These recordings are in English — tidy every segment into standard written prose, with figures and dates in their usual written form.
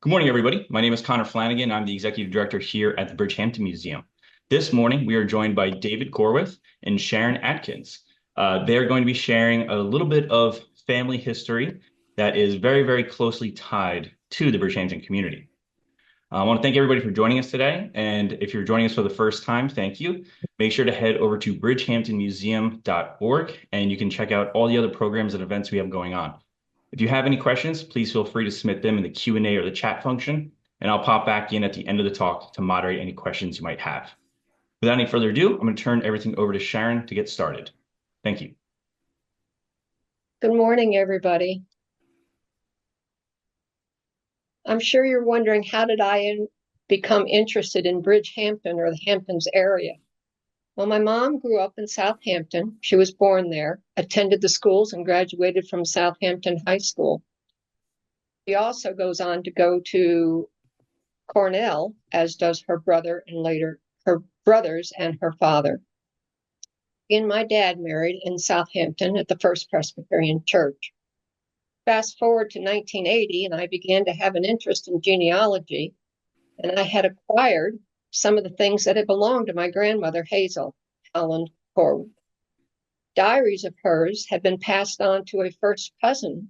Good morning, everybody. My name is Connor Flanagan. I'm the Executive Director here at the Bridgehampton Museum. This morning, we are joined by David Corwith and Sharon Atkins. They're going to be sharing a little bit of family history that is very, very closely tied to the Bridgehampton community. I want to thank everybody for joining us today. And if you're joining us for the first time, thank you. Make sure to head over to bridgehamptonmuseum.org and you can check out all the other programs and events we have going on. If you have any questions, please feel free to submit them in the Q&A or the chat function, and I'll pop back in at the end of the talk to moderate any questions you might have. Without any further ado, I'm going to turn everything over to Sharon to get started. Thank you. Good morning, everybody. I'm sure you're wondering, how did I become interested in Bridgehampton or the Hamptons area? Well, my mom grew up in Southampton. She was born there, attended the schools, and graduated from Southampton High School. She also goes on to go to Cornell, as does her brother and later her brothers and her father. And my dad married in Southampton at the First Presbyterian Church. Fast forward to 1980, and I began to have an interest in genealogy, and I had acquired some of the things that had belonged to my grandmother, Hazel Corwith. Diaries of hers had been passed on to a first cousin,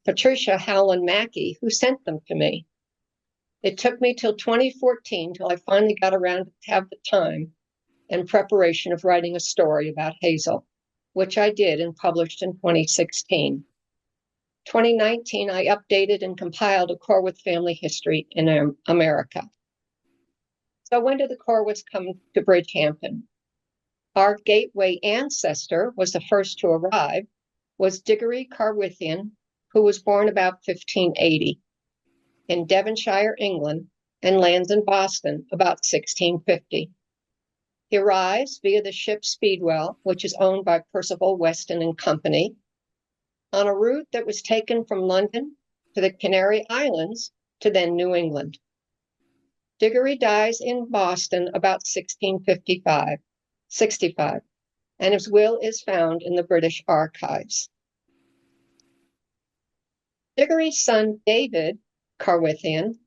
Patricia Howland Mackey, who sent them to me. It took me till 2014 till I finally got around to have the time and preparation of writing a story about Hazel, which I did and published in 2016. 2019, I updated and compiled a Corwith family history in America. So when did the Corwiths come to Bridgehampton? Our gateway ancestor was the first to arrive, was Diggory Corwithian, who was born about 1580 in Devonshire, England, and lands in Boston about 1650. He arrives via the ship Speedwell, which is owned by Percival Weston and Company, on a route that was taken from London to the Canary Islands to then New England. Diggory dies in Boston about 65, and his will is found in the British archives. Diggory's son, David Corwithian,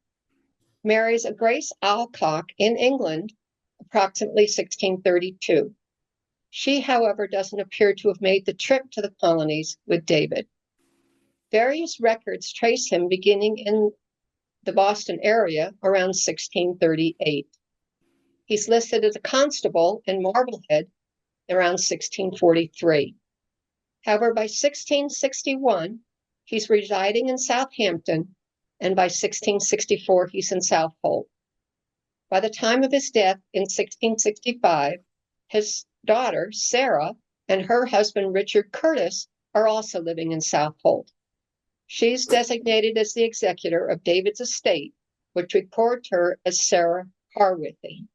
marries a Grace Alcock in England, approximately 1632. She, however, doesn't appear to have made the trip to the colonies with David. Various records trace him beginning in the Boston area around 1638. He's listed as a constable in Marblehead around 1643. However, by 1661, he's residing in Southampton, and by 1664, he's in Southold. By the time of his death in 1665, his daughter, Sarah, and her husband, Richard Curtis, are also living in Southold. She's designated as the executor of David's estate, which records her as Sarah Corwithy.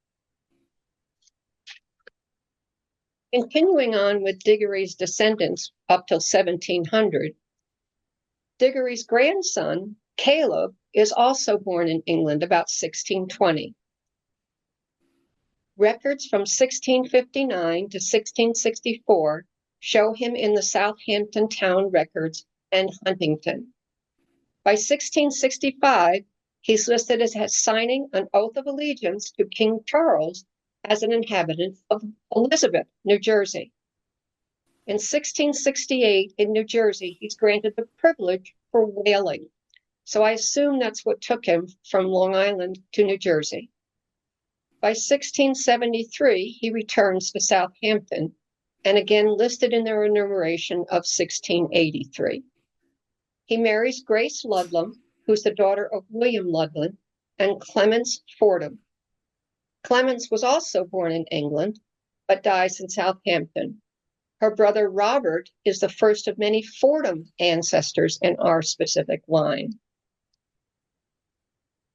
Continuing on with Diggory's descendants up till 1700, Diggory's grandson, Caleb, is also born in England about 1620. Records from 1659 to 1664 show him in the Southampton town records and Huntington. By 1665, he's listed as signing an oath of allegiance to King Charles as an inhabitant of Elizabeth, New Jersey. In 1668, in New Jersey, he's granted the privilege for whaling. So I assume that's what took him from Long Island to New Jersey. By 1673, he returns to Southampton, and again listed in their enumeration of 1683. He marries Grace Ludlam, who's the daughter of William Ludlam, and Clements Fordham. Clements was also born in England, but dies in Southampton. Her brother Robert is the first of many Fordham ancestors in our specific line.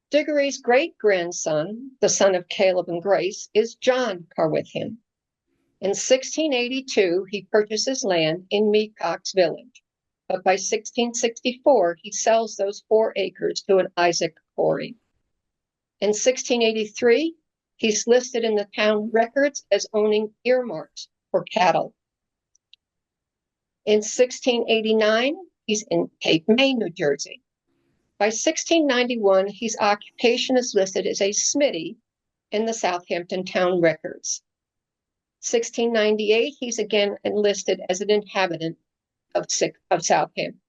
Diggory's great-grandson, the son of Caleb and Grace, is John Corwithian. In 1682, he purchases land in Meacock's village, but by 1664, he sells those 4 acres to an Isaac Corey. In 1683, he's listed in the town records as owning earmarks for cattle. In 1689, he's in Cape May, New Jersey. By 1691, his occupation is listed as a smithy in the Southampton town records. 1698, he's again enlisted as an inhabitant of Southampton.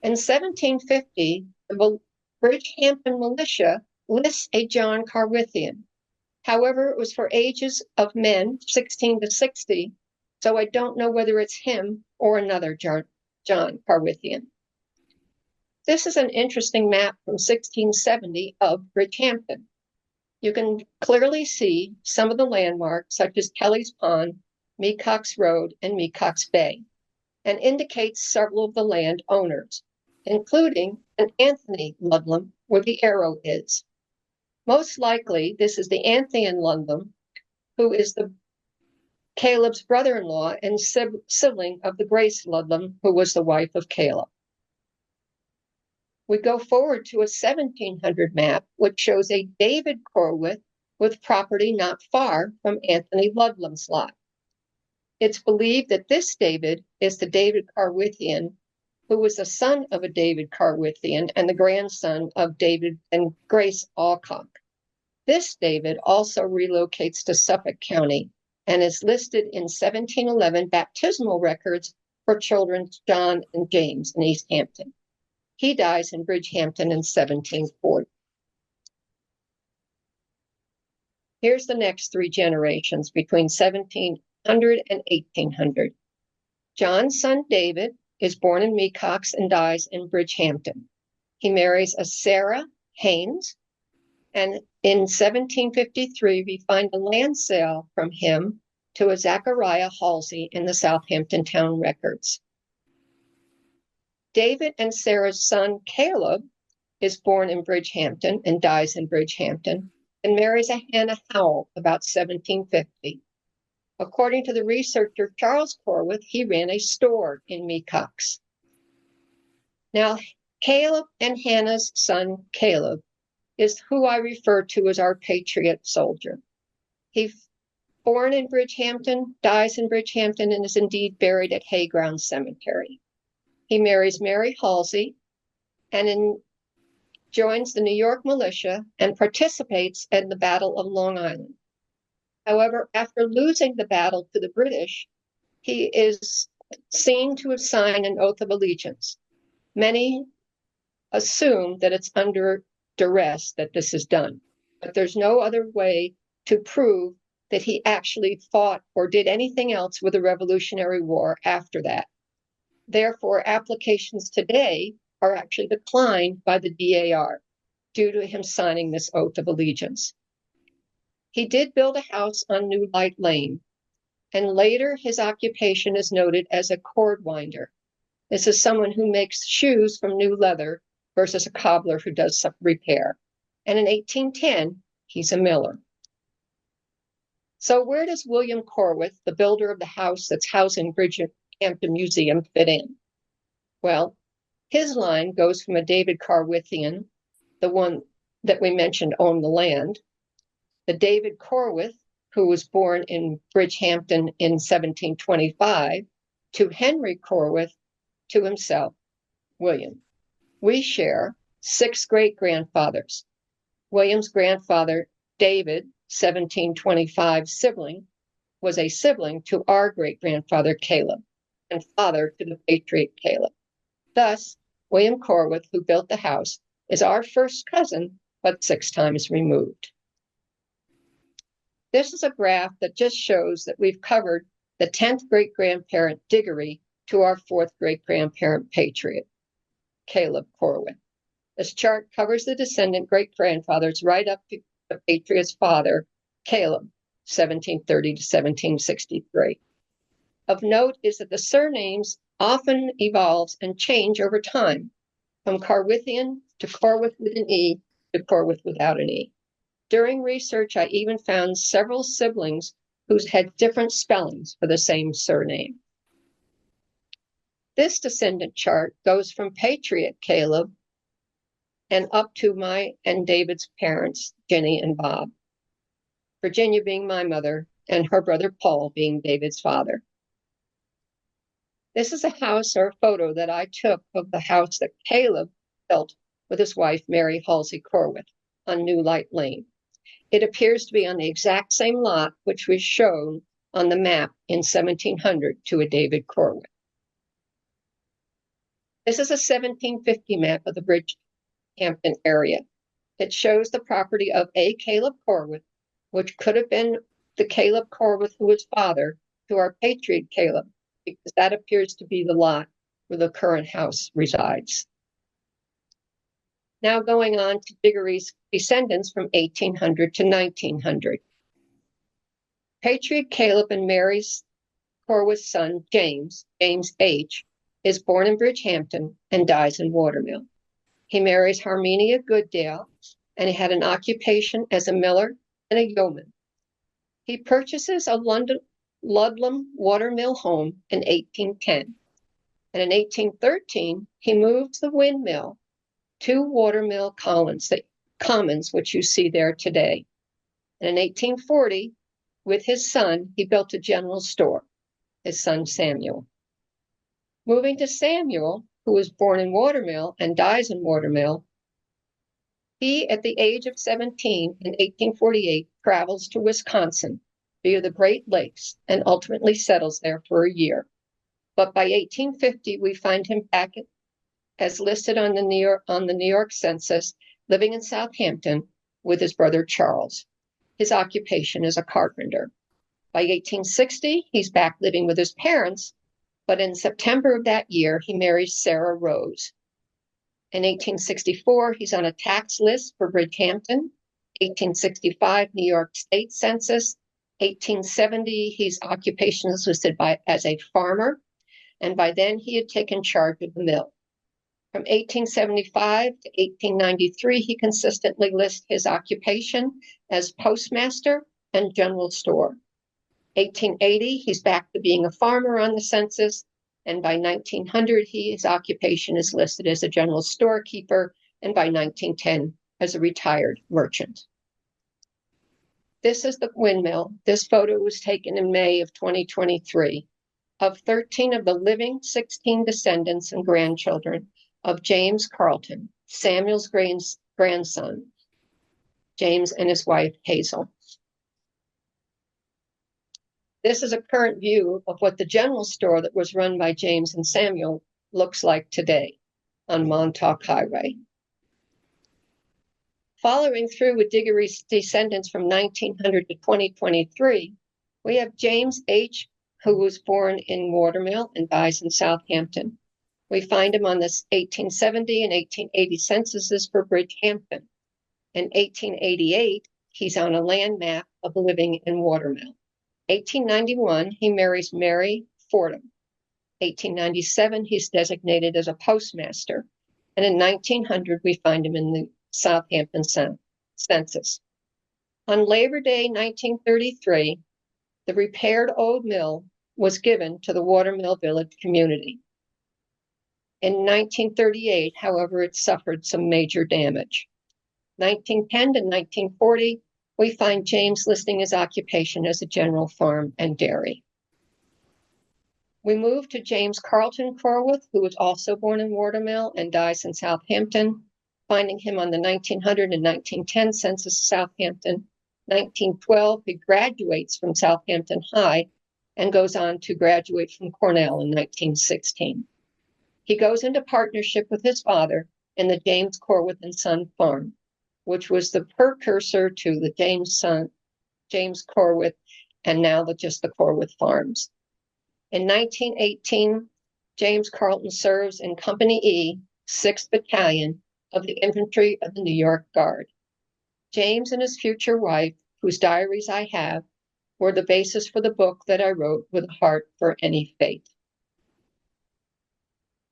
In 1750, the Bridgehampton militia lists a John Corwithian. However, it was for ages of men, 16 to 60, so I don't know whether it's him or another John Corwithian. This is an interesting map from 1670 of Bridgehampton. You can clearly see some of the landmarks, such as Kelly's Pond, Meacock's Road, and Meacock's Bay, and indicates several of the land owners, including an Anthony Ludlam, where the arrow is. Most likely, this is the Anthony Ludlam, who is Caleb's brother-in-law and sibling of the Grace Ludlam, who was the wife of Caleb. We go forward to a 1700 map, which shows a David Corwith with property not far from Anthony Ludlam's lot. It's believed that this David is the David Corwithian, who was the son of a David Corwithian and the grandson of David and Grace Alcock. This David also relocates to Suffolk County and is listed in 1711 baptismal records for children John and James in East Hampton. He dies in Bridgehampton in 1740. Here's the next three generations between 1700 and 1800. John's son David is born in Meacock's and dies in Bridgehampton. He marries a Sarah Haynes, and in 1753 we find a land sale from him to a Zachariah Halsey in the Southampton town records. David and Sarah's son Caleb is born in Bridgehampton and dies in Bridgehampton and marries a Hannah Howell about 1750. According to the researcher Charles Corwith, he ran a store in Meacock's. Now, Caleb and Hannah's son Caleb is who I refer to as our patriot soldier. He's born in Bridgehampton, dies in Bridgehampton, and is indeed buried at Hayground Cemetery. He marries Mary Halsey and joins the New York militia and participates in the Battle of Long Island. However, after losing the battle to the British, he is seen to have signed an oath of allegiance. Many assume that it's under duress that this is done, but there's no other way to prove that he actually fought or did anything else with the Revolutionary War after that. Therefore, applications today are actually declined by the DAR due to him signing this oath of allegiance. He did build a house on New Light Lane, and later his occupation is noted as a cord winder. This is someone who makes shoes from new leather versus a cobbler who does some repair. And in 1810, he's a miller. So where does William Corwith, the builder of the house that's housed in Bridgehampton Museum, fit in? Well, his line goes from a David Corwithian, the one that we mentioned owned the land, the David Corwith, who was born in Bridgehampton in 1725, to Henry Corwith, to himself, William. We share 6 great-grandfathers. William's grandfather, David, 1725 sibling, was a sibling to our great-grandfather Caleb and father to the Patriot Caleb. Thus, William Corwith, who built the house, is our first cousin, but 6 times removed. This is a graph that just shows that we've covered the 10th great-grandparent Diggory to our 4th great-grandparent Patriot, Caleb Corwith. This chart covers the descendant great-grandfathers right up to the Patriot's father, Caleb, 1730 to 1763. Of note is that the surnames often evolve and change over time, from Corwithian to Corwith with an E to Corwith without an E. During research, I even found several siblings who had different spellings for the same surname. This descendant chart goes from Patriot Caleb and up to my and David's parents, Jenny and Bob. Virginia being my mother and her brother Paul being David's father. This is a house or a photo that I took of the house that Caleb built with his wife, Mary Halsey Corwith, on New Light Lane. It appears to be on the exact same lot which was shown on the map in 1700 to a David Corwith. This is a 1750 map of the Bridgehampton area. It shows the property of a Caleb Corwith, which could have been the Caleb Corwith who was father to our Patriot Caleb, because that appears to be the lot where the current house resides. Now going on to Diggory's descendants from 1800 to 1900. Patriot Caleb and Mary's Corwith's son, James H., is born in Bridgehampton and dies in Watermill. He marries Harmenia Goodale, and he had an occupation as a miller and a yeoman. He purchases a Ludlam Watermill home in 1810, and in 1813, he moves the windmill to Watermill Commons, which you see there today. And in 1840, with his son, he built a general store, his son Samuel. Moving to Samuel, who was born in Watermill and dies in Watermill, he, at the age of 17 in 1848, travels to Wisconsin via the Great Lakes and ultimately settles there for a year. But by 1850, we find him back as listed on the New York Census, living in Southampton with his brother Charles. His occupation is a carpenter. By 1860, he's back living with his parents, but in September of that year, he marries Sarah Rose. In 1864, he's on a tax list for Bridgehampton. 1865, New York State Census. 1870, his occupation is listed as a farmer, and by then he had taken charge of the mill. From 1875 to 1893, he consistently lists his occupation as postmaster and general store. 1880, he's back to being a farmer on the census, and by 1900, his occupation is listed as a general storekeeper, and by 1910, as a retired merchant. This is the windmill. This photo was taken in May of 2023 of 13 of the living 16 descendants and grandchildren of James Carleton, Samuel's grandson, James, and his wife, Hazel. This is a current view of what the general store that was run by James and Samuel looks like today on Montauk Highway. Following through with Diggory's descendants from 1900 to 2023, we have James H., who was born in Watermill and dies in Southampton. We find him on the 1870 and 1880 censuses for Bridgehampton. In 1888, he's on a land map of living in Watermill. 1891, he marries Mary Fordham. 1897, he's designated as a postmaster. And in 1900, we find him in the Southampton census. On Labor Day 1933, the repaired old mill was given to the Watermill Village community. In 1938, however, it suffered some major damage. 1910 to 1940, we find James listing his occupation as a general farm and dairy. We move to James Carleton Corwith, who was also born in Watermill and dies in Southampton, finding him on the 1900 and 1910 census of Southampton. 1912, he graduates from Southampton High and goes on to graduate from Cornell in 1916. He goes into partnership with his father in the James Corwith and Son Farm, which was the precursor to the James Corwith, and now just the Corwith Farms. In 1918, James Carleton serves in Company E, 6th Battalion of the Infantry of the New York Guard. James and his future wife, whose diaries I have, were the basis for the book that I wrote, With a Heart for Any Fate.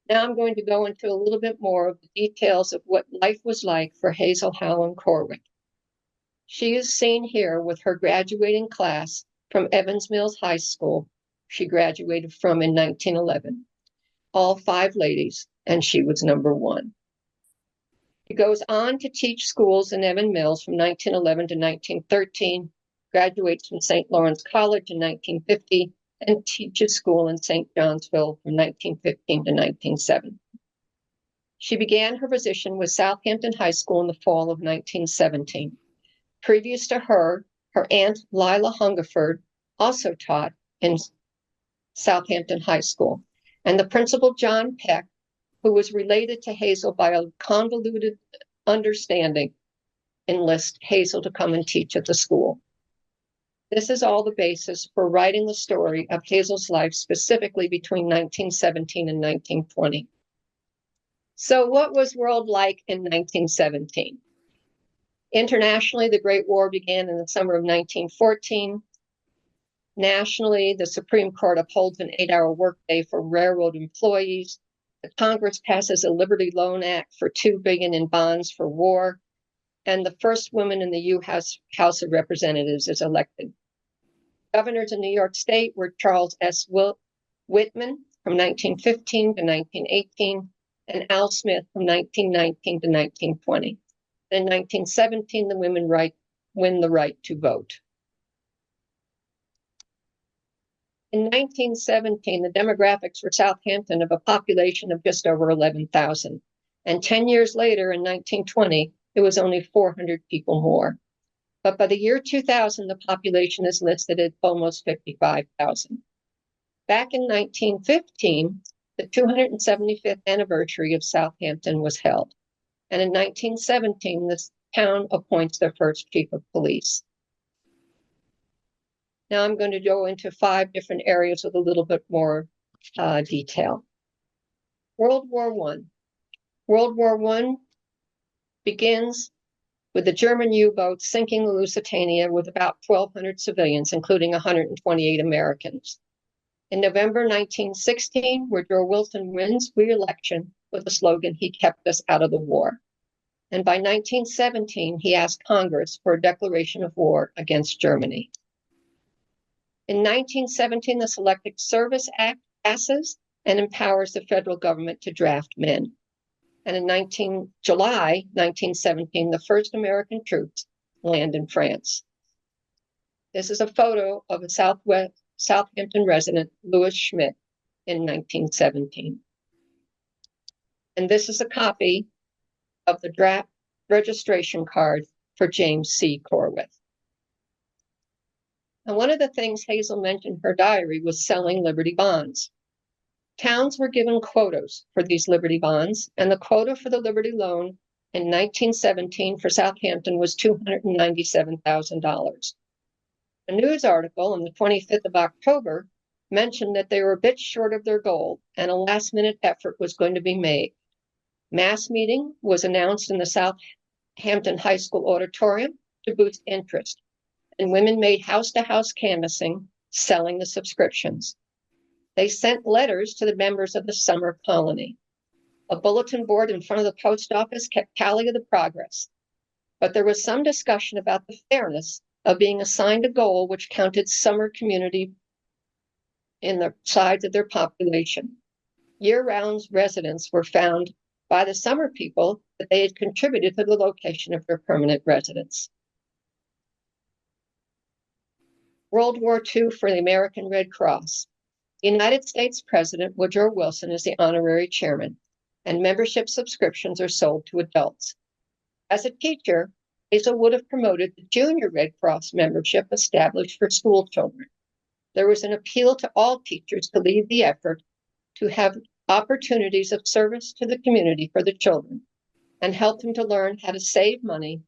Now I'm going to go into a little bit more of the details of what life was like for Hazel Howland Corwith. She is seen here with her graduating class from Evans Mills High School. She graduated from in 1911. All 5 ladies, and she was number 1. She goes on to teach schools in Evans Mills from 1911 to 1913, graduates from St. Lawrence College in 1950, and teaches school in St. Johnsville from 1915 to 1907. She began her position with Southampton High School in the fall of 1917. Previous to her, her aunt Lila Hungerford also taught in Southampton High School, and the principal, John Peck, who was related to Hazel by a convoluted understanding, enlist Hazel to come and teach at the school. This is all the basis for writing the story of Hazel's life, specifically between 1917 and 1920. So what was world like in 1917? Internationally, the Great War began in the summer of 1914. Nationally, the Supreme Court upholds an 8-hour workday for railroad employees. The Congress passes a Liberty Loan Act for $2 billion in bonds for war. And the first woman in the U.S. House of Representatives is elected. Governors in New York State were Charles S. Whitman from 1915 to 1918, and Al Smith from 1919 to 1920. In 1917, the women win the right to vote. In 1917, the demographics for Southampton of a population of just over 11,000. And 10 years later, in 1920, it was only 400 people more. But by the year 2000, the population is listed at almost 55,000. Back in 1915, the 275th anniversary of Southampton was held. And in 1917, the town appoints their first chief of police. Now I'm going to go into 5 different areas with a little bit more detail. World War I. World War I begins with the German U-boat sinking the Lusitania with about 1,200 civilians, including 128 Americans. In November 1916, Woodrow Wilson wins re-election with the slogan, "He kept us out of the war." And by 1917, he asked Congress for a declaration of war against Germany. In 1917, the Selective Service Act passes and empowers the federal government to draft men. And in July 1917, the first American troops land in France. This is a photo of a Southampton resident, Louis Schmidt, in 1917. And this is a copy of the draft registration card for James C. Corwith. And one of the things Hazel mentioned in her diary was selling Liberty bonds. Towns were given quotas for these Liberty bonds, and the quota for the Liberty loan in 1917 for Southampton was $297,000. A news article on the 25th of October mentioned that they were a bit short of their goal, and a last-minute effort was going to be made. Mass meeting was announced in the Southampton High School auditorium to boost interest, and women made house-to-house canvassing, selling the subscriptions. They sent letters to the members of the summer colony. A bulletin board in front of the post office kept tally of the progress. But there was some discussion about the fairness of being assigned a goal which counted summer community in the size of their population. Year-round residents were found by the summer people that they had contributed to the location of their permanent residence. World War II for the American Red Cross. The United States President Woodrow Wilson is the honorary chairman, and membership subscriptions are sold to adults. As a teacher, Hazel would have promoted the Junior Red Cross membership established for school children. There was an appeal to all teachers to lead the effort to have opportunities of service to the community for the children and help them to learn how to save money,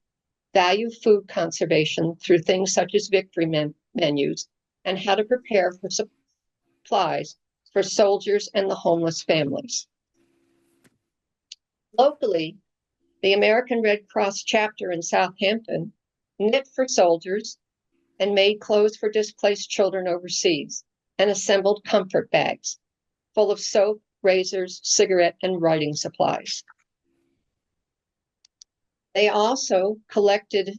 value food conservation through things such as victory menus, and how to prepare for supplies for soldiers and the homeless families. Locally, the American Red Cross chapter in Southampton knit for soldiers and made clothes for displaced children overseas and assembled comfort bags full of soap, razors, cigarette, and writing supplies. They also collected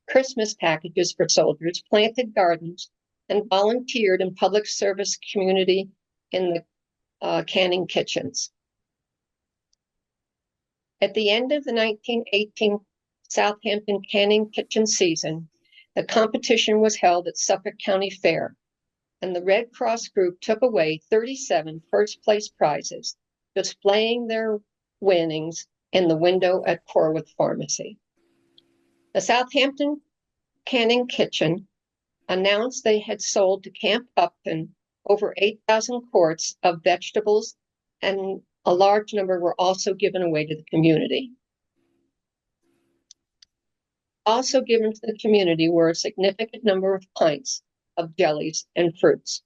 Christmas packages for soldiers, planted gardens, and volunteered in public service community in the canning kitchens. At the end of the 1918 Southampton canning kitchen season, the competition was held at Suffolk County Fair, and the Red Cross group took away 37 first-place prizes, displaying their winnings in the window at Corwith Pharmacy. The Southampton Canning Kitchen announced they had sold to Camp Upton over 8,000 quarts of vegetables, and a large number were also given away to the community. Also given to the community were a significant number of pints of jellies and fruits.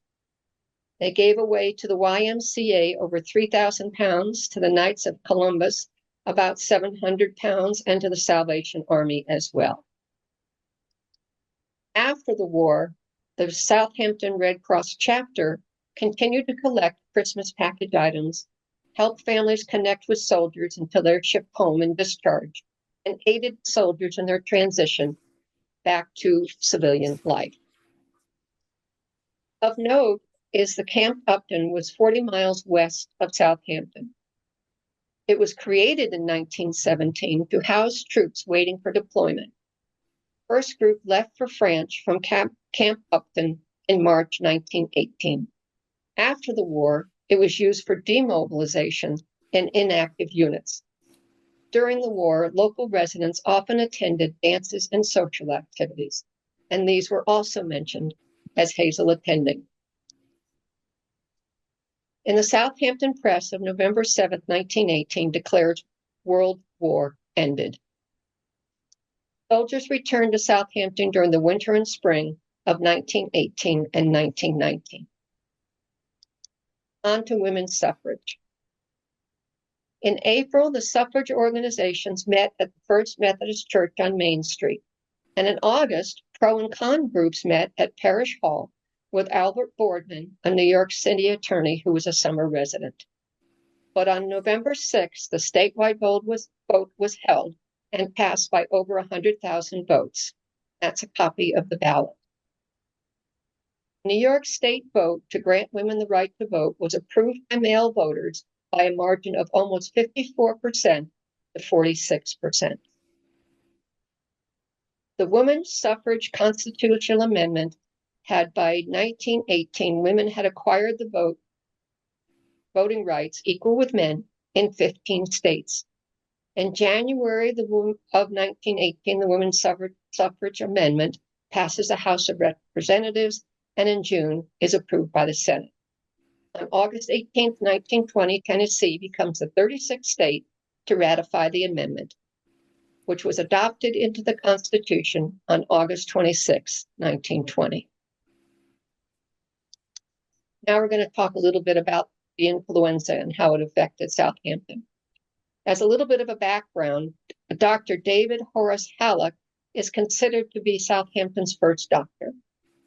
They gave away to the YMCA over 3,000 pounds, to the Knights of Columbus about 700 pounds, and to the Salvation Army as well. After the war, the Southampton Red Cross chapter continued to collect Christmas package items, help families connect with soldiers until they're shipped home and discharged, and aided soldiers in their transition back to civilian life. Of note is the Camp Upton was 40 miles west of Southampton. It was created in 1917 to house troops waiting for deployment. First group left for France from Camp Upton in March 1918. After the war, it was used for demobilization in inactive units. During the war, local residents often attended dances and social activities, and these were also mentioned as Hazel attending. In the Southampton Press of November 7, 1918, declares World War ended. Soldiers returned to Southampton during the winter and spring of 1918 and 1919. On to women's suffrage. In April, the suffrage organizations met at the First Methodist Church on Main Street. And in August, pro and con groups met at Parish Hall with Albert Boardman, a New York City attorney who was a summer resident. But on November 6th, the statewide vote was held and passed by over 100,000 votes. That's a copy of the ballot. New York State vote to grant women the right to vote was approved by male voters by a margin of almost 54% to 46%. The Women's Suffrage Constitutional Amendment had by 1918, women had acquired the voting rights equal with men in 15 states. In January of 1918, the Women's Suffrage Amendment passes the House of Representatives, and in June is approved by the Senate. On August 18, 1920, Tennessee becomes the 36th state to ratify the amendment, which was adopted into the Constitution on August 26, 1920. Now we're going to talk a little bit about the influenza and how it affected Southampton. As a little bit of a background, Dr. David Horace Halleck is considered to be Southampton's first doctor.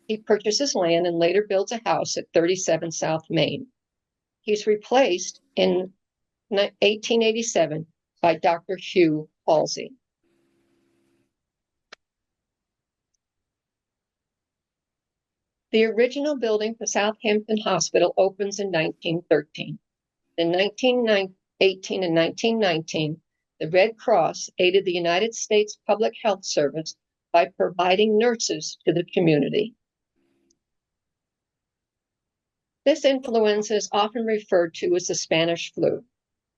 He purchases land and later builds a house at 37 South Main. He's replaced in 1887 by Dr. Hugh Halsey. The original building for Southampton Hospital opens in 1913. In 1918 and 1919, the Red Cross aided the United States Public Health Service by providing nurses to the community. This influenza is often referred to as the Spanish flu.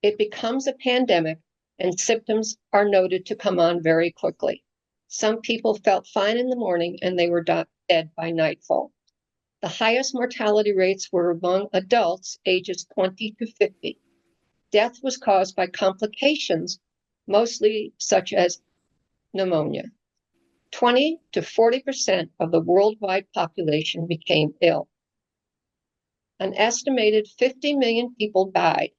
It becomes a pandemic and symptoms are noted to come on very quickly. Some people felt fine in the morning and they were dead by nightfall. The highest mortality rates were among adults ages 20 to 50. Death was caused by complications, mostly such as pneumonia. 20 to 40% of the worldwide population became ill. An estimated 50 million people died.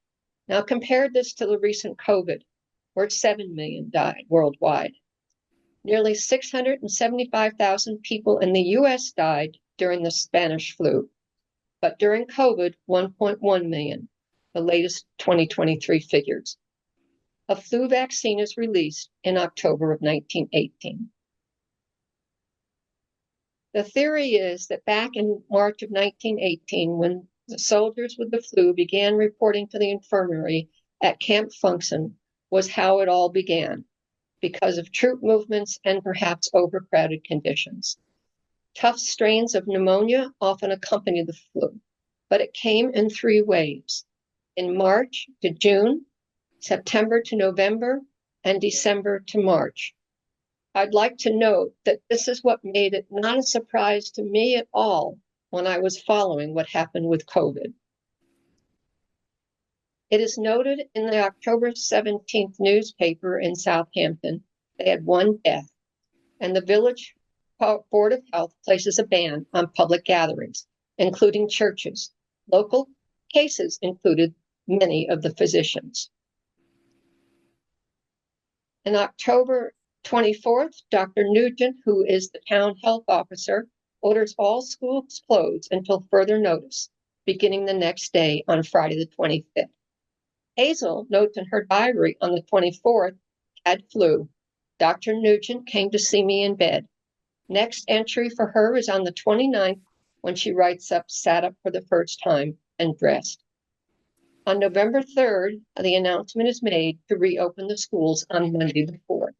Now compare this to the recent COVID, where 7 million died worldwide. Nearly 675,000 people in the US died during the Spanish flu, but during COVID, 1.1 million, the latest 2023 figures. A flu vaccine is released in October of 1918. The theory is that back in March of 1918, when the soldiers with the flu began reporting to the infirmary at Camp Function, was how it all began, because of troop movements and perhaps overcrowded conditions. Tough strains of pneumonia often accompany the flu, but it came in 3 waves. In March to June, September to November, and December to March. I'd like to note that this is what made it not a surprise to me at all when I was following what happened with COVID. It is noted in the October 17th newspaper in Southampton, they had one death, and the village Board of Health places a ban on public gatherings, including churches. Local cases included many of the physicians. On October 24th, Dr. Nugent, who is the town health officer, orders all schools closed until further notice, beginning the next day on Friday the 25th. Hazel notes in her diary on the 24th, had flu. Dr. Nugent came to see me in bed. Next entry for her is on the 29th when she writes up, sat up for the first time and dressed. On November 3rd, the announcement is made to reopen the schools on Monday the 4th.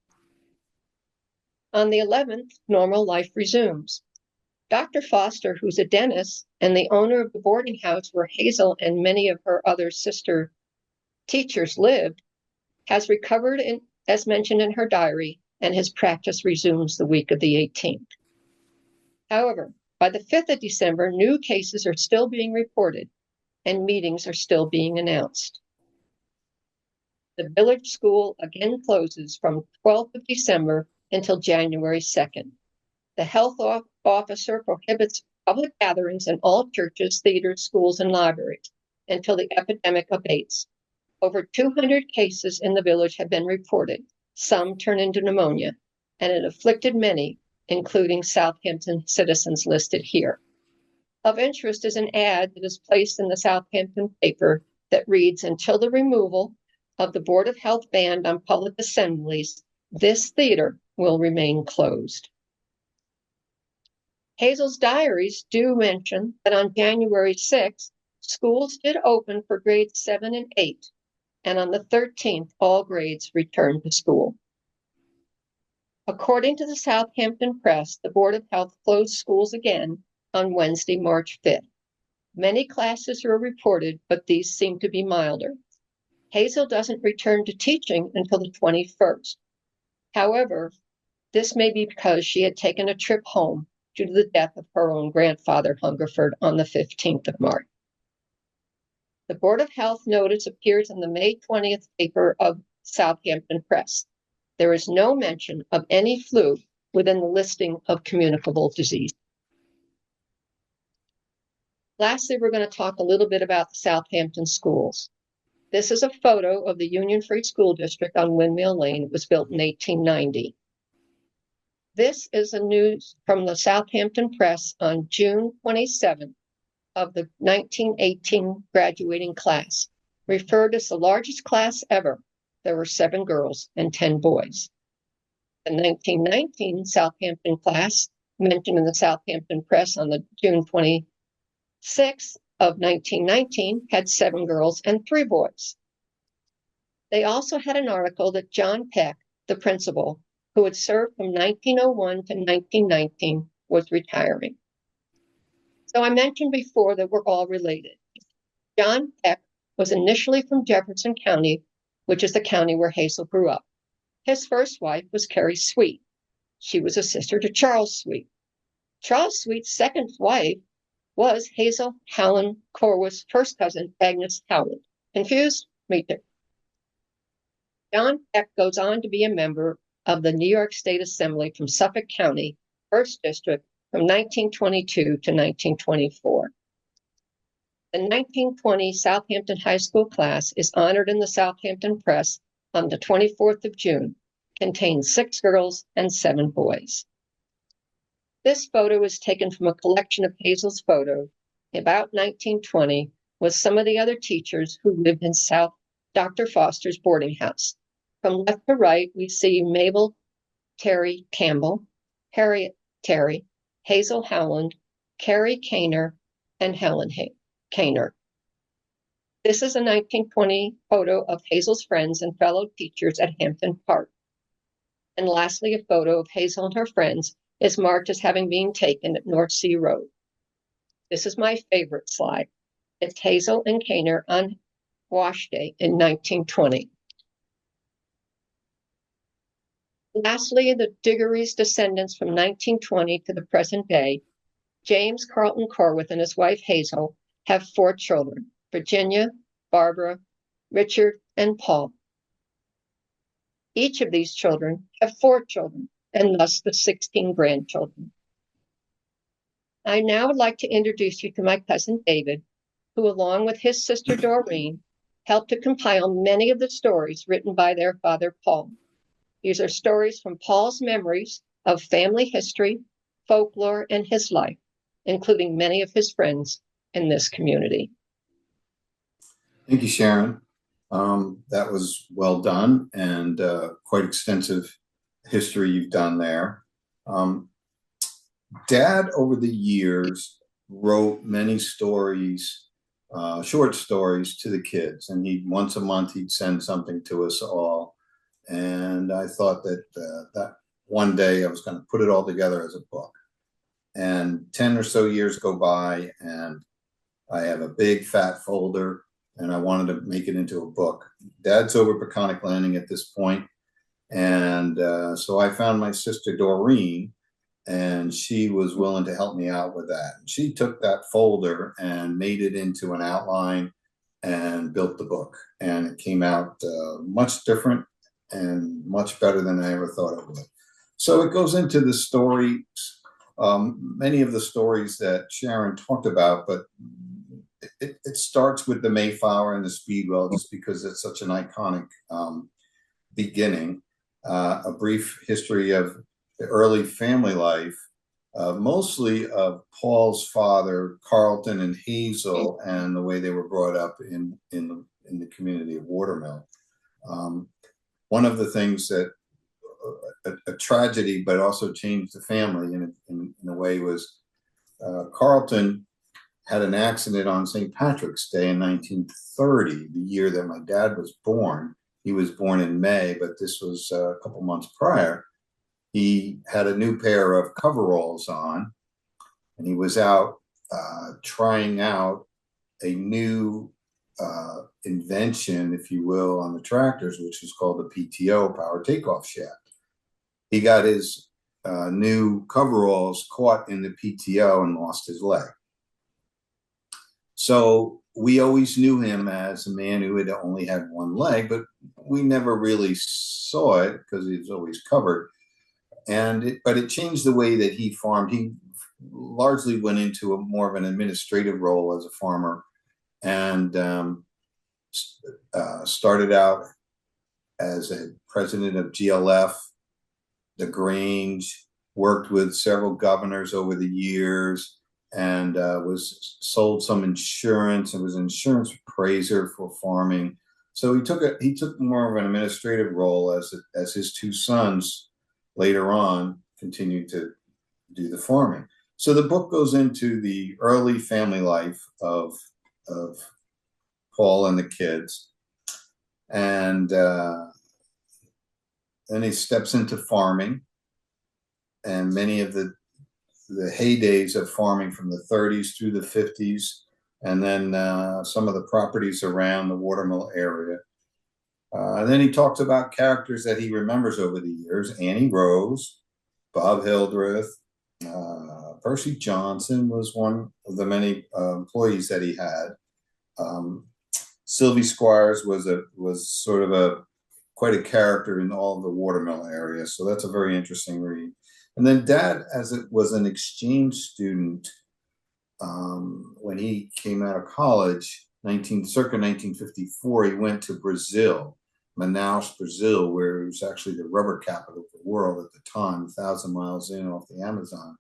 On the 11th, normal life resumes. Dr. Foster, who's a dentist and the owner of the boarding house where Hazel and many of her other sister teachers lived, has recovered, as mentioned in her diary, and his practice resumes the week of the 18th. However, by the 5th of December, new cases are still being reported and meetings are still being announced. The village school again closes from 12th of December until January 2nd. The health officer prohibits public gatherings in all churches, theaters, schools, and libraries until the epidemic abates. Over 200 cases in the village have been reported. Some turn into pneumonia, and it afflicted many, including Southampton citizens listed here. Of interest is an ad that is placed in the Southampton paper that reads, "Until the removal of the Board of Health ban on public assemblies, this theater will remain closed." Hazel's diaries do mention that on January 6th, schools did open for grades 7 and 8, and on the 13th, all grades returned to school. According to the Southampton Press, the Board of Health closed schools again on Wednesday, March 5th. Many classes were reported, but these seem to be milder. Hazel doesn't return to teaching until the 21st. However, this may be because she had taken a trip home due to the death of her own grandfather, Hungerford, on the 15th of March. The Board of Health notice appears in the May 20th paper of Southampton Press. There is no mention of any flu within the listing of communicable disease. Lastly, we're going to talk a little bit about the Southampton schools. This is a photo of the Union Free School District on Windmill Lane. It was built in 1890. This is a news from the Southampton Press on June 27th of the 1918 graduating class, referred as the largest class ever. There were 7 girls and 10 boys. The 1919 Southampton class, mentioned in the Southampton Press on the June 26th of 1919, had 7 girls and 3 boys. They also had an article that John Peck, the principal, who had served from 1901 to 1919, was retiring. So I mentioned before that we're all related. John Peck was initially from Jefferson County, which is the county where Hazel grew up. His first wife was Carrie Sweet. She was a sister to Charles Sweet. Charles Sweet's second wife was Hazel Corwith's first cousin, Agnes Howland. Confused? Me too. John Peck goes on to be a member of the New York State Assembly from Suffolk County, 1st District, from 1922 to 1924. The 1920 Southampton High School class is honored in the Southampton Press on the 24th of June, contains 6 girls and 7 boys. This photo is taken from a collection of Hazel's photos about 1920 with some of the other teachers who lived in Dr. Foster's boarding house. From left to right, we see Mabel Terry Campbell, Harriet Terry, Hazel Howland, Carrie Kaner, and Helen Kaner. This is a 1920 photo of Hazel's friends and fellow teachers at Hampton Park. And lastly, a photo of Hazel and her friends is marked as having been taken at North Sea Road. This is my favorite slide. It's Hazel and Kaner on wash day in 1920. Lastly, the Diggory's descendants from 1920 to the present day, James Carlton Corwith and his wife Hazel, have 4 children, Virginia, Barbara, Richard, and Paul. Each of these children have 4 children, and thus the 16 grandchildren. I now would like to introduce you to my cousin David, who, along with his sister Doreen, helped to compile many of the stories written by their father Paul. These are stories from Paul's memories of family history, folklore, and his life, including many of his friends in this community. Thank you, Sharon. That was well done and quite extensive history you've done there. Dad, over the years, wrote many stories, short stories to the kids, and once a month he'd send something to us all. And I thought that that one day I was going to put it all together as a book. And 10 or so years go by, and I have a big fat folder, and I wanted to make it into a book. Dad's over at Peconic Landing at this point, and so I found my sister Doreen, and she was willing to help me out with that. She took that folder and made it into an outline and built the book, and it came out much different and much better than I ever thought it would. So it goes into the stories, many of the stories that Sharon talked about, but it starts with the Mayflower and the Speedwell just because it's such an iconic beginning. A brief history of the early family life, mostly of Paul's father, Carlton and Hazel, and the way they were brought up in the community of Watermill. One of the things that a tragedy, but also changed the family in a way, was Carlton had an accident on St. Patrick's Day in 1930, the year that my dad was born. He was born in May, but this was a couple months prior. He had a new pair of coveralls on, and he was out trying out a new invention, if you will, on the tractors, which is called the PTO, power takeoff shaft. He got his new coveralls caught in the PTO and lost his leg. So we always knew him as a man who had only had one leg, but we never really saw it because he was always covered. But it changed the way that he farmed. He largely went into more of an administrative role as a farmer, and started out as a president of GLF, the Grange, worked with several governors over the years, and was sold some insurance and was an insurance appraiser for farming. So he took more of an administrative role as his 2 sons later on continued to do the farming. So the book goes into the early family life of Paul and the kids, and then he steps into farming, and many of the heydays of farming from the 30s through the 50s, and then some of the properties around the Watermill area. And then he talks about characters that he remembers over the years. Annie Rose, Bob Hildreth, Percy Johnson was one of the many employees that he had. Sylvie Squires was sort of quite a character in all of the Watermill area. So that's a very interesting read. And then Dad, as it was an exchange student, when he came out of college, circa 1954, he went to Brazil, Manaus, Brazil, where it was actually the rubber capital of the world at the time, 1,000 miles in off the Amazon.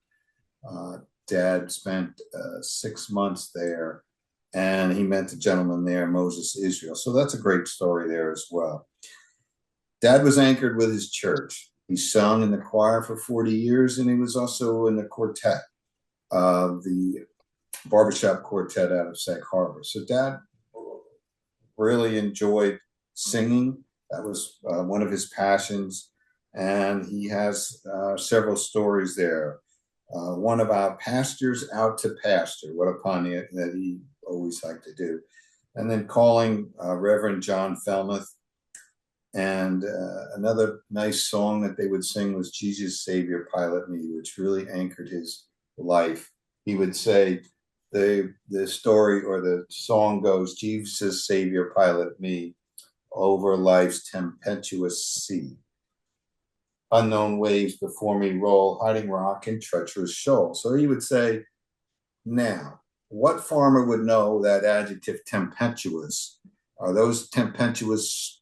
Dad spent 6 months there, and he met the gentleman there, Moses Israel. So that's a great story there as well. Dad was anchored with his church. He sung in the choir for 40 years, and he was also in the quartet, the barbershop quartet out of Sag Harbor. So Dad really enjoyed singing. That was one of his passions, and he has several stories there. One about pastures out to pasture, what a pun that he always liked to do. And then calling Reverend John Felmuth And another nice song that they would sing was Jesus Savior Pilot Me, which really anchored his life. He would say, the story or the song goes, Jesus Savior Pilot Me over life's tempestuous sea. Unknown waves before me roll, hiding rock and treacherous shoal. So he would say, now, what farmer would know that adjective tempestuous? Are those tempestuous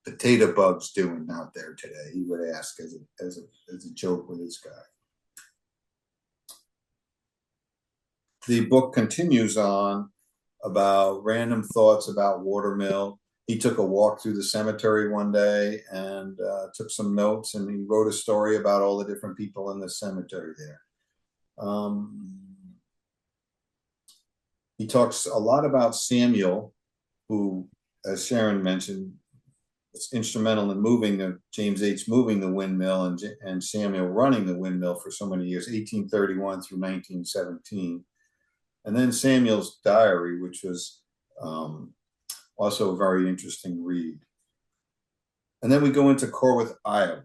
potato bugs doing out there today? He would ask as a joke with his guy. The book continues on about random thoughts about Watermill. He took a walk through the cemetery one day and took some notes, and he wrote a story about all the different people in the cemetery there. He talks a lot about Samuel, who, as Sharon mentioned, was instrumental in moving James H. moving the windmill, and Samuel running the windmill for so many years, 1831 through 1917. And then Samuel's diary, which was also a very interesting read. And then we go into Corwith, Iowa.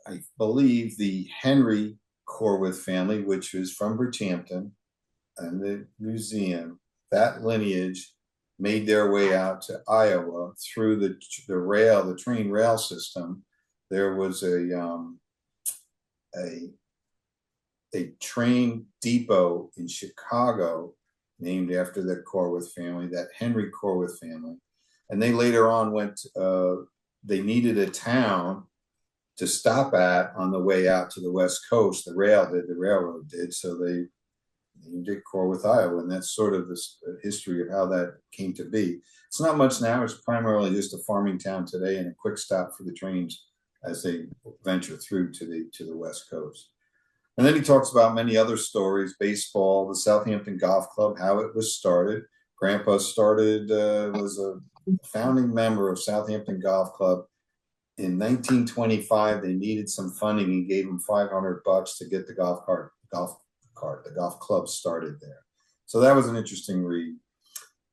I believe the Henry Corwith family, which is from Bridgehampton, and the museum, that lineage made their way out to Iowa through the train rail system. There was a train depot in Chicago named after the Corwith family, that Henry Corwith family. And they later on they needed a town to stop at on the way out to the West Coast. The railroad did, so they named it Corwith, Iowa, and that's sort of the history of how that came to be. It's not much now. It's primarily just a farming town today and a quick stop for the trains as they venture through to the West Coast. And then he talks about many other stories: baseball, the Southampton Golf Club, how it was started. Grandpa was a founding member of Southampton Golf Club. In 1925, they needed some funding. He gave him $500 to get the golf club started there. So that was an interesting read.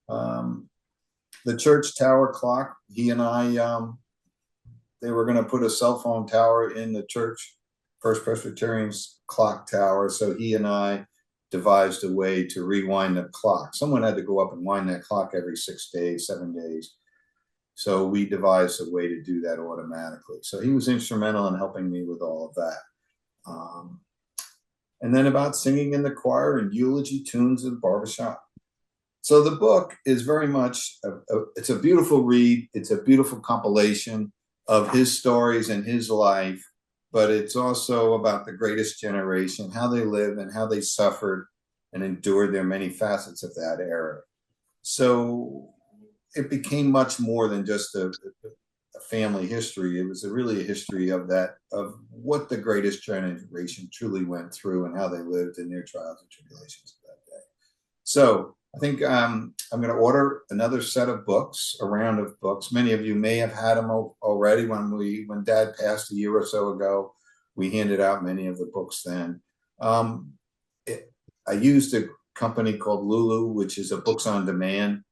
The church tower clock, he and I, they were going to put a cell phone tower in the church, First Presbyterian's clock tower. So he and I devised a way to rewind the clock. Someone had to go up and wind that clock every 6 days, 7 days. So we devised a way to do that automatically. So he was instrumental in helping me with all of that. And then about singing in the choir and eulogy tunes in barbershop. So the book is very much, it's a beautiful read. It's a beautiful compilation of his stories and his life, but it's also about the greatest generation, how they lived and how they suffered and endured their many facets of that era. So it became much more than just a family history. It was really a history of what the greatest generation truly went through and how they lived in their trials and tribulations of that day. So I think I'm going to order another set of books, a round of books. Many of you may have had them already. When Dad passed a year or so ago, we handed out many of the books then. I used a company called Lulu, which is a books on demand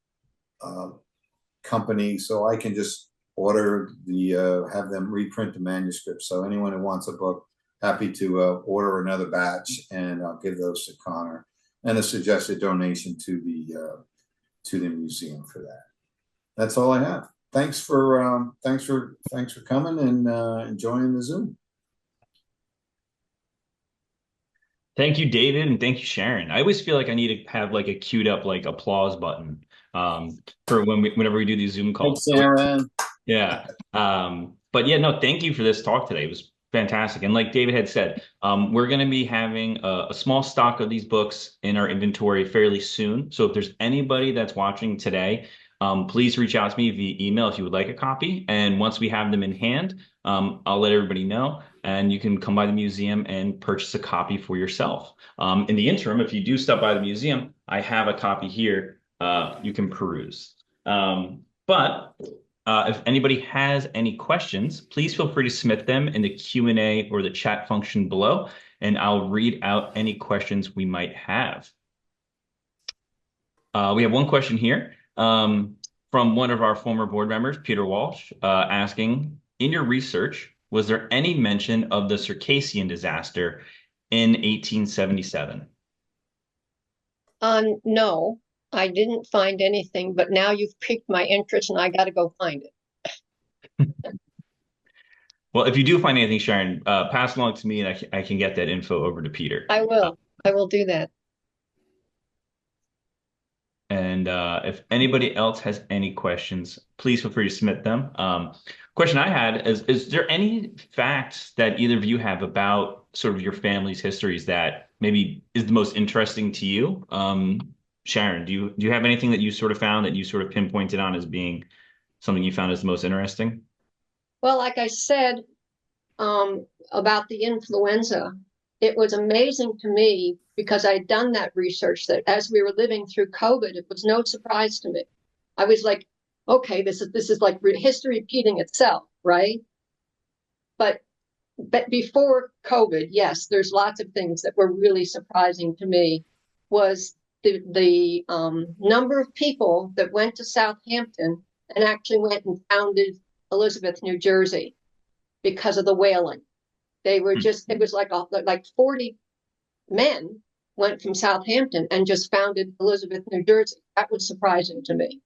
company, so I can just have them reprint the manuscript. So anyone who wants a book, happy to order another batch, and I'll give those to Connor, and a suggested donation to the museum for that. That's all I have. Thanks for coming and enjoying the Zoom. Thank you, David, and thank you, Sharon. I always feel like I need to have like a queued up like applause button for whenever we do these Zoom calls. Thanks, Sharon. Yeah. But yeah, no, thank you for this talk today. It was fantastic. And like David had said, we're going to be having a small stock of these books in our inventory fairly soon. So if there's anybody that's watching today, please reach out to me via email if you would like a copy. And once we have them in hand, I'll let everybody know, and you can come by the museum and purchase a copy for yourself. In the interim, if you do stop by the museum, I have a copy here you can peruse. But if anybody has any questions, please feel free to submit them in the Q&A or the chat function below, and I'll read out any questions we might have. We have one question here. from one of our former board members, Peter Walsh, asking, in your research, was there any mention of the Circassian disaster in 1877? No, I didn't find anything, but now you've piqued my interest and I got to go find it. Well, if you do find anything, Sharon, pass along to me and I can get that info over to Peter. I will. I will do that. And if anybody else has any questions, please feel free to submit them. Question I had is there any facts that either of you have about sort of your family's histories that maybe is the most interesting to you? Sharon, do you have anything that you sort of found that you sort of pinpointed on as being something you found as the most interesting? Well, like I said, about the influenza, it was amazing to me because I had done that research that as we were living through COVID, it was no surprise to me. I was like, okay, this is like history repeating itself, right? But before COVID, yes, there's lots of things that were really surprising to me. Was the number of people that went to Southampton and actually went and founded Elizabeth, New Jersey, because of the whaling. They were just, it was like 40 men went from Southampton and just founded Elizabeth, New Jersey. That was surprising to me.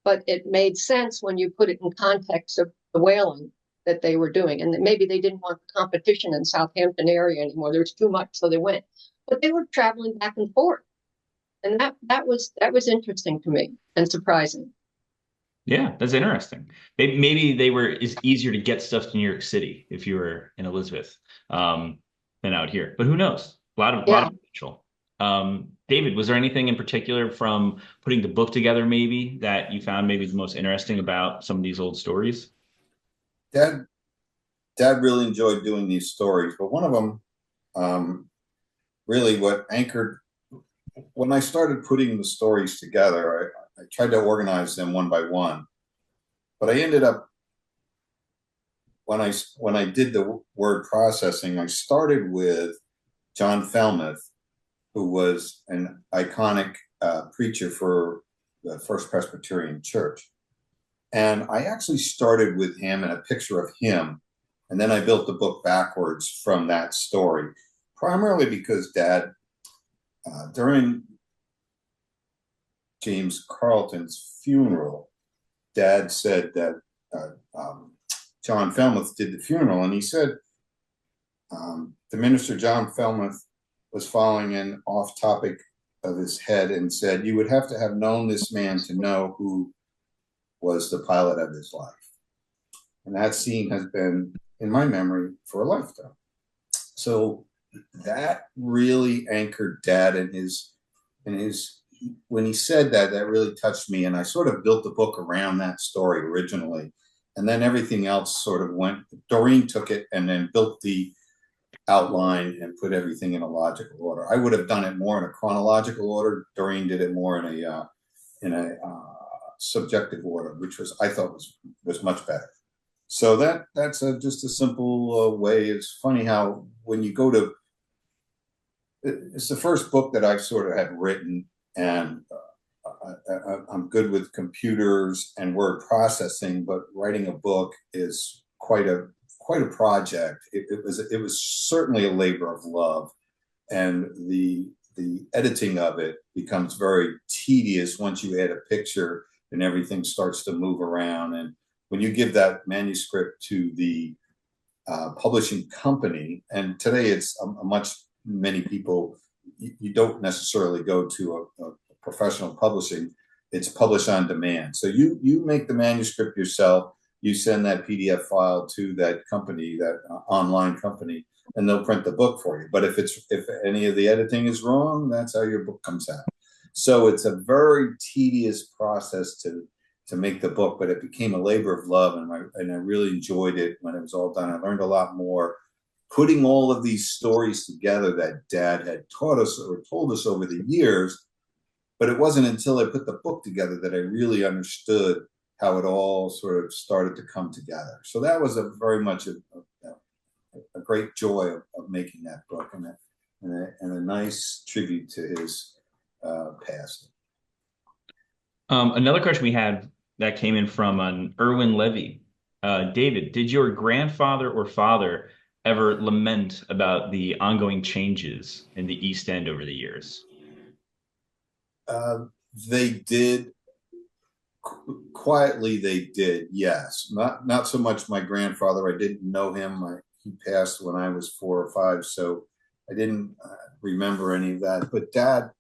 But it made sense when you put it in context of the whaling that they were doing. And that maybe they didn't want the competition in Southampton area anymore. There was too much, so they went. But they were traveling back and forth. And that was interesting to me and surprising. Yeah, that's interesting. Maybe they were it's easier to get stuff to New York City if you were in Elizabeth than out here. But who knows? A lot of potential. David, was there anything in particular from putting the book together maybe that you found maybe the most interesting about some of these old stories? Dad really enjoyed doing these stories, but one of them, really what anchored when I started putting the stories together, I tried to organize them one by one, but I ended up when I did the word processing, I started with John Falmouth, who was an iconic preacher for the First Presbyterian Church, and I actually started with him and a picture of him, and then I built the book backwards from that story, primarily because Dad, during James Carleton's funeral, Dad said that John Falmouth did the funeral, and he said the minister John Falmouth was following an off topic of his head and said, "You would have to have known this man to know who was the pilot of his life." And that scene has been in my memory for a lifetime. So that really anchored Dad in his when he said that, that really touched me. And I sort of built the book around that story originally. And then everything else sort of went, Doreen took it and then built the outline and put everything in a logical order. I would have done it more in a chronological order. Doreen did it more in a subjective order, which I thought was much better. So that's just a simple way. It's funny how when you go to, it's the first book that I sort of had written, and I'm good with computers and word processing, but writing a book is quite a project. It was certainly a labor of love, and the editing of it becomes very tedious once you add a picture and everything starts to move around. And when you give that manuscript to the publishing company, and today it's many people, you don't necessarily go to a professional publishing, it's publish on demand. So you make the manuscript yourself, you send that PDF file to that company, that online company, and they'll print the book for you. But if any of the editing is wrong, that's how your book comes out. So it's a very tedious process to make the book, but it became a labor of love, and I really enjoyed it when it was all done. I learned a lot more putting all of these stories together that Dad had taught us or told us over the years. But it wasn't until I put the book together that I really understood how it all sort of started to come together. So that was very much a great joy of making that book, and a nice tribute to his passing. Another question we had that came in from an Erwin Levy. David, did your grandfather or father ever lament about the ongoing changes in the East End over the years? Uh, they did quietly. They did, yes. Not so much my grandfather. I didn't know him. He passed when I was 4 or 5, so I didn't remember any of that. But dad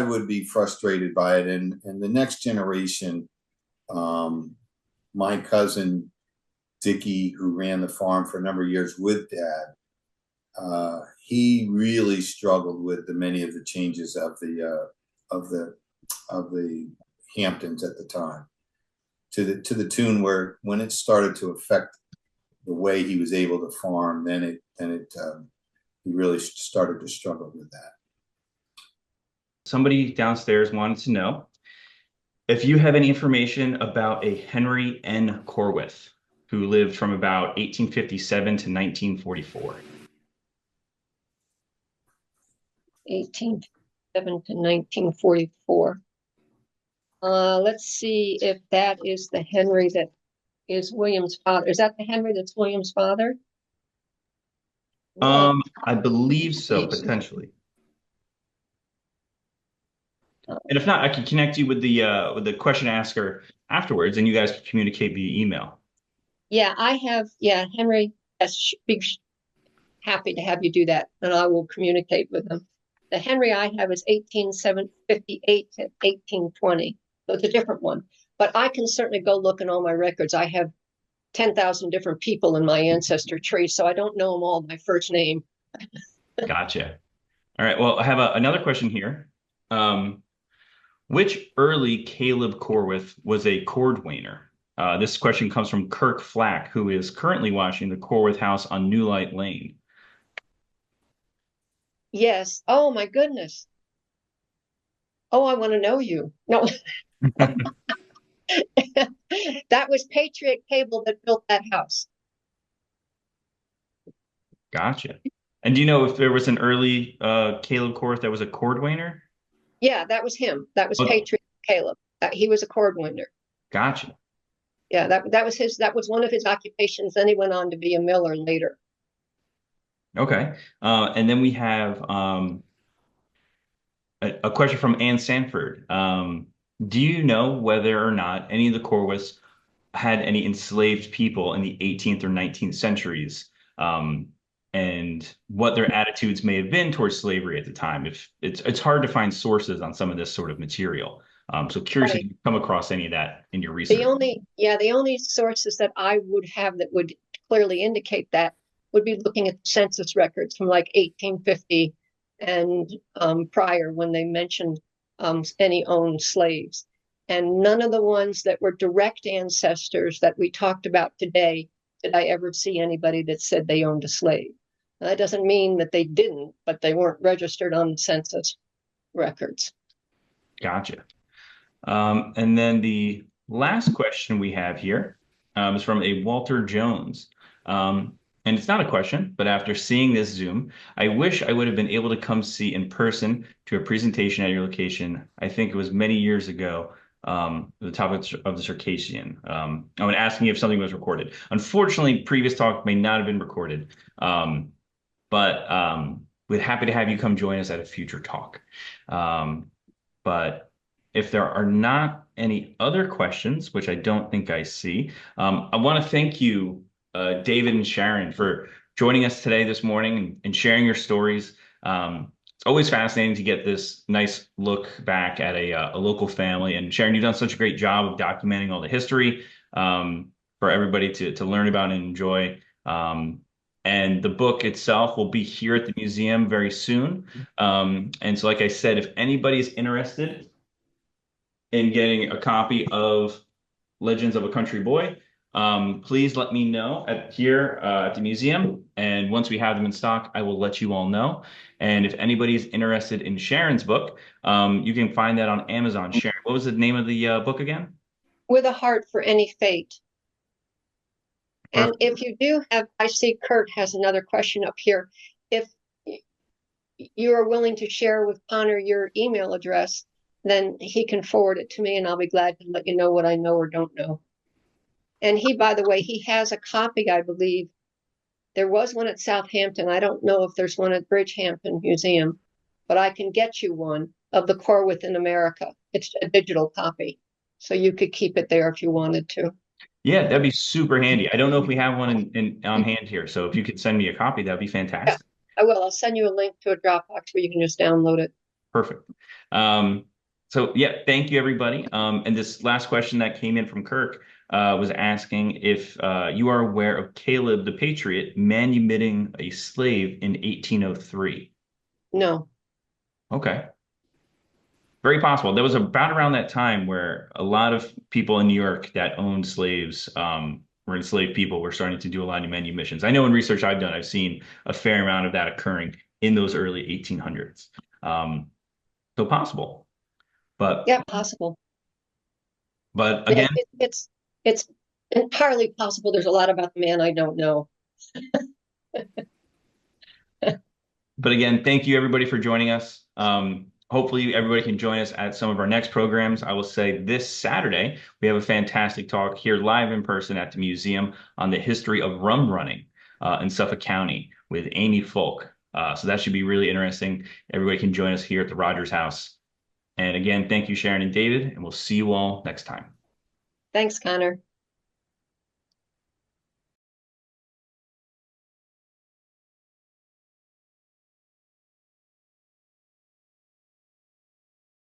would be frustrated by it, and the next generation, my cousin Dickie, who ran the farm for a number of years with dad, he really struggled with many of the changes of the Hamptons at the time, to the tune where when it started to affect the way he was able to farm, then he really started to struggle with that. Somebody downstairs wanted to know if you have any information about a Henry N. Corwith who lived from about 1857 to 1944. 1857 to 1944. Let's see if that is the Henry that is William's father. Is that the Henry that's William's father? I believe so, potentially. And if not, I can connect you with the question asker afterwards, and you guys can communicate via email. Yeah, I have. Yeah, Henry. Yes, happy to have you do that, and I will communicate with him. The Henry I have is 1858 to 1820, so it's a different one. But I can certainly go look in all my records. I have 10,000 different people in my ancestor tree, so I don't know them all by first name. Gotcha. All right. Well, I have another question here. Which early Caleb Corwith was a cordwainer? This question comes from Kirk Flack, who is currently watching the Corwith House on New Light Lane. Yes. Oh, my goodness. Oh, I want to know you. No. That was Patriot Caleb that built that house. Gotcha. And do you know if there was an early Caleb Corwith that was a cordwainer? Yeah, that was him. That was Okay. Patriot Caleb. He was a cordwainer. Gotcha. Yeah, that was one of his occupations. Then he went on to be a miller later. Okay. And then we have a question from Ann Sanford. Do you know whether or not any of the Corwiths had any enslaved people in the 18th or 19th centuries, and what their attitudes may have been towards slavery at the time? If it's hard to find sources on some of this sort of material. So curious if you come across any of that in your research. The only sources that I would have that would clearly indicate that would be looking at the census records from like 1850 and prior, when they mentioned any owned slaves. And none of the ones that were direct ancestors that we talked about today did I ever see anybody that said they owned a slave. Now, that doesn't mean that they didn't, but they weren't registered on the census records. Gotcha. And then the last question we have here is from a Walter Jones. And it's not a question, but after seeing this Zoom, I wish I would have been able to come see in person to a presentation at your location. I think it was many years ago, the topic of the Circassian. I was asking if something was recorded. Unfortunately, previous talk may not have been recorded, but we're happy to have you come join us at a future talk. But if there are not any other questions, which I don't think I see, I want to thank you, David and Sharon, for joining us today this morning and sharing your stories. It's always fascinating to get this nice look back at a local family. And Sharon, you've done such a great job of documenting all the history for everybody to learn about and enjoy. And the book itself will be here at the museum very soon. And so, like I said, if anybody's interested in getting a copy of Legends of a Country Boy, please let me know here at the museum. And once we have them in stock, I will let you all know. And if anybody's interested in Sharon's book, you can find that on Amazon. Sharon, what was the name of the book again? With a Heart for Any Fate. Perfect. And if you do have, I see Kurt has another question up here. If you are willing to share with Connor your email address, then he can forward it to me and I'll be glad to let you know what I know or don't know. And he, by the way, he has a copy, I believe. There was one at Southampton. I don't know if there's one at Bridgehampton Museum, but I can get you one of the Corwith in America. It's a digital copy, so you could keep it there if you wanted to. Yeah, that'd be super handy. I don't know if we have one on hand here, so if you could send me a copy, that'd be Yeah, fantastic. I will. I'll send you a link to a Dropbox where you can just download it. Perfect. Um, so yeah, thank you everybody. And this last question that came in from Kirk was asking if you are aware of Caleb the Patriot manumitting a slave in 1803. No. Okay. Very possible. That was about around that time where a lot of people in New York that owned slaves, or enslaved people, were starting to do a lot of manumissions. I know in research I've done, I've seen a fair amount of that occurring in those early 1800s. So possible, but Yeah, possible. Yeah, again, it's entirely possible. There's a lot about the man I don't know. but again, thank you everybody for joining us. Hopefully everybody can join us at some of our next programs. I will say this Saturday, we have a fantastic talk here live in person at the museum on the history of rum running in Suffolk County with Amy Folk. So that should be really interesting. Everybody can join us here at the Rogers House. And again, thank you, Sharon and David, and we'll see you all next time. Thanks, Connor.